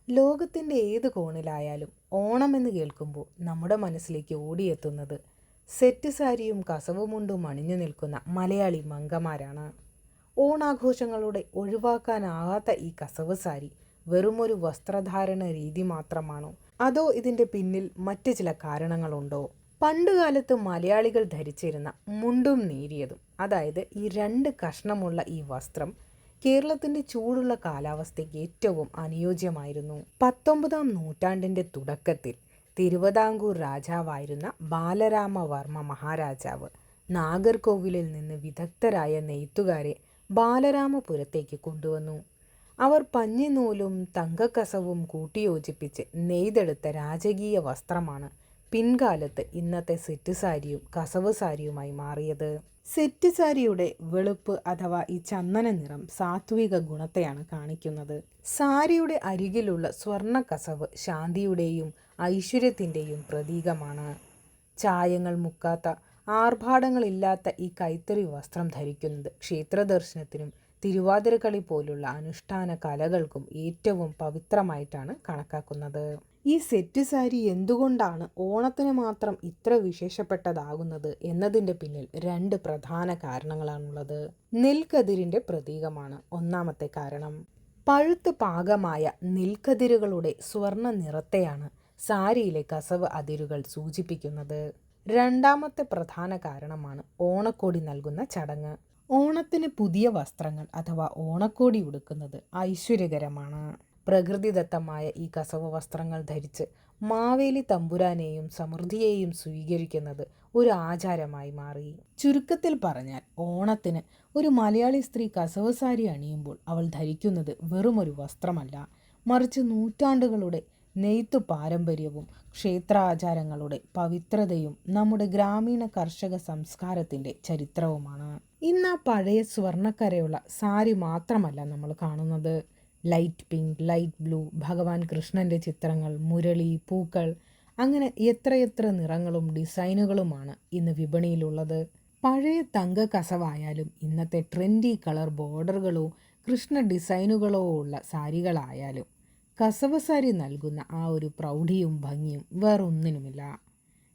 ലോകത്തിൻ്റെ ഏത് കോണിലായാലും ഓണമെന്ന് കേൾക്കുമ്പോൾ നമ്മുടെ മനസ്സിലേക്ക് ഓടിയെത്തുന്നത് സെറ്റ് സാരിയും കസവുമുണ്ടും അണിഞ്ഞു നിൽക്കുന്ന മലയാളി മങ്കമാരാണ്. ഓണാഘോഷങ്ങളുടെ ഒഴിവാക്കാനാകാത്ത ഈ കസവ് സാരി വെറുമൊരു വസ്ത്രധാരണ രീതി മാത്രമാണോ, അതോ ഇതിൻ്റെ പിന്നിൽ മറ്റ് ചില കാരണങ്ങളുണ്ടോ? പണ്ടുകാലത്ത് മലയാളികൾ ധരിച്ചിരുന്ന മുണ്ടും നേരിയതും, അതായത് ഈ രണ്ട് കഷ്ണമുള്ള ഈ വസ്ത്രം കേരളത്തിൻ്റെ ചൂടുള്ള കാലാവസ്ഥയ്ക്ക് ഏറ്റവും അനുയോജ്യമായിരുന്നു. 19-ാം നൂറ്റാണ്ടിൻ്റെ തുടക്കത്തിൽ തിരുവിതാംകൂർ രാജാവായിരുന്ന ബാലരാമവർമ്മ മഹാരാജാവ് നാഗർകോവിലിൽ നിന്ന് വിദഗ്ധരായ നെയ്ത്തുകാരെ ബാലരാമപുരത്തേക്ക് കൊണ്ടുവന്നു. അവർ പഞ്ഞിനൂലും തങ്കക്കസവും കൂട്ടിയോജിപ്പിച്ച് നെയ്തെടുത്ത രാജകീയ വസ്ത്രമാണ് പിൻകാലത്ത് ഇന്നത്തെ സെറ്റ് സാരിയും കസവ് സാരിയുമായി മാറിയത്. സെറ്റ് സാരിയുടെ വെളുപ്പ് അഥവാ ഈ ചന്ദന നിറം സാത്വിക ഗുണത്തെയാണ് കാണിക്കുന്നത്. സാരിയുടെ അരികിലുള്ള സ്വർണ്ണ കസവ് ശാന്തിയുടെയും ഐശ്വര്യത്തിൻ്റെയും പ്രതീകമാണ്. ചായങ്ങൾ മുക്കാത്ത ആർഭാടങ്ങളില്ലാത്ത ഈ കൈത്തറി വസ്ത്രം ധരിക്കുന്നത് ക്ഷേത്ര ദർശനത്തിനും തിരുവാതിരക്കളി പോലുള്ള അനുഷ്ഠാന കലകൾക്കും ഏറ്റവും പവിത്രമായിട്ടാണ് കണക്കാക്കുന്നത്. ഈ സെറ്റ് സാരി എന്തുകൊണ്ടാണ് ഓണത്തിന് മാത്രം ഇത്ര വിശേഷപ്പെട്ടതാകുന്നത് എന്നതിൻ്റെ പിന്നിൽ രണ്ട് പ്രധാന കാരണങ്ങളാണുള്ളത്. നെൽക്കതിരിൻ്റെ പ്രതീകമാണ് ഒന്നാമത്തെ കാരണം. പഴുത്ത് പാകമായ നെൽക്കതിരുകളുടെ സ്വർണ്ണ നിറത്തെയാണ് സാരിയിലെ കസവ് അതിരുകൾ സൂചിപ്പിക്കുന്നത്. രണ്ടാമത്തെ പ്രധാന കാരണമാണ് ഓണക്കോടി നൽകുന്ന ചടങ്ങ്. ഓണത്തിന് പുതിയ വസ്ത്രങ്ങൾ അഥവാ ഓണക്കോടി ഉടുക്കുന്നത് ഐശ്വര്യകരമാണ്. പ്രകൃതിദത്തമായ ഈ കസവ് വസ്ത്രങ്ങൾ ധരിച്ച് മാവേലി തമ്പുരാനെയും സമൃദ്ധിയെയും സ്വീകരിക്കുന്നത് ഒരു ആചാരമായി മാറി. ചുരുക്കത്തിൽ പറഞ്ഞാൽ, ഓണത്തിന് ഒരു മലയാളി സ്ത്രീ കസവ് സാരി അണിയുമ്പോൾ അവൾ ധരിക്കുന്നത് വെറുമൊരു വസ്ത്രമല്ല, മറിച്ച് നൂറ്റാണ്ടുകളുടെ നെയ്ത്തു പാരമ്പര്യവും ക്ഷേത്രാചാരങ്ങളുടെ പവിത്രതയും നമ്മുടെ ഗ്രാമീണ കർഷക സംസ്കാരത്തിൻ്റെ ചരിത്രവുമാണ്. ഇന്ന് ആ പഴയ സ്വർണ്ണക്കരയുള്ള സാരി മാത്രമല്ല നമ്മൾ കാണുന്നത്. ലൈറ്റ് പിങ്ക്, ലൈറ്റ് ബ്ലൂ, ഭഗവാൻ കൃഷ്ണൻ്റെ ചിത്രങ്ങൾ, മുരളി, പൂക്കൾ, അങ്ങനെ എത്രയെത്ര നിറങ്ങളും ഡിസൈനുകളുമാണ് ഇന്ന് വിപണിയിലുള്ളത്. പഴയ തങ്ക കസവായാലും ഇന്നത്തെ ട്രെൻഡി കളർ ബോർഡറുകളോ കൃഷ്ണ ഡിസൈനുകളോ ഉള്ള സാരികളായാലും കസവ് സാരി നൽകുന്ന ആ ഒരു പ്രൗഢിയും ഭംഗിയും വേറൊന്നിനുമില്ല.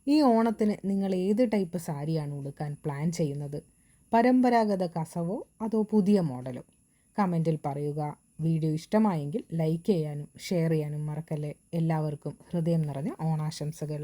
ഈ ഓണത്തിന് നിങ്ങൾ ഏത് ടൈപ്പ് സാരിയാണ് ഉടുക്കാൻ പ്ലാൻ ചെയ്യുന്നത്? പരമ്പരാഗത കസവോ അതോ പുതിയ മോഡലോ? കമൻറ്റിൽ പറയുക. വീഡിയോ ഇഷ്ടമായെങ്കിൽ ലൈക്ക് ചെയ്യാനും ഷെയർ ചെയ്യാനും മറക്കല്ലേ. എല്ലാവർക്കും ഹൃദയം നിറഞ്ഞ ഓണാശംസകൾ.